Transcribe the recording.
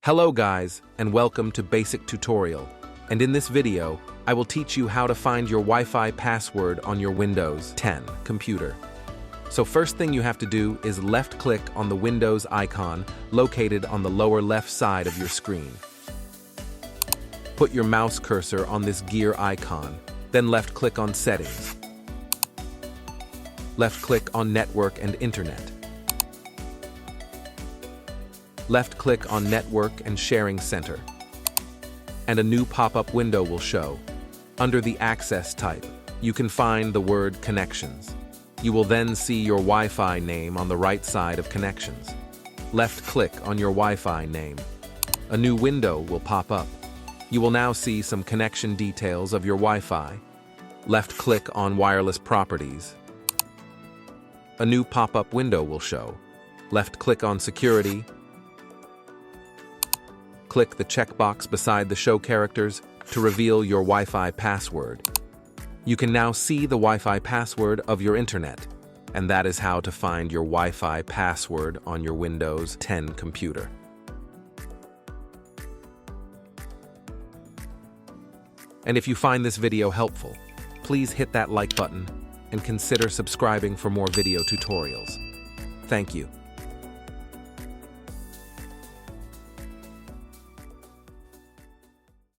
Hello guys, and welcome to Basic Tutorial. And in this video, I will teach you how to find your Wi-Fi password on your Windows 10 computer. So first thing you have to do is left-click on the Windows icon located on the lower left side of your screen. Put your mouse cursor on this gear icon, then left-click on Settings. Left-click on Network and Internet. Left-click on Network and Sharing Center. And a new pop-up window will show. Under the Access type, you can find the word Connections. You will then see your Wi-Fi name on the right side of Connections. Left-click on your Wi-Fi name. A new window will pop up. You will now see some connection details of your Wi-Fi. Left-click on Wireless Properties. A new pop-up window will show. Left-click on Security. Click the checkbox beside the Show Characters to reveal your Wi-Fi password. You can now see the Wi-Fi password of your internet, and that is how to find your Wi-Fi password on your Windows 10 computer. And if you find this video helpful, please hit that like button and consider subscribing for more video tutorials. Thank you.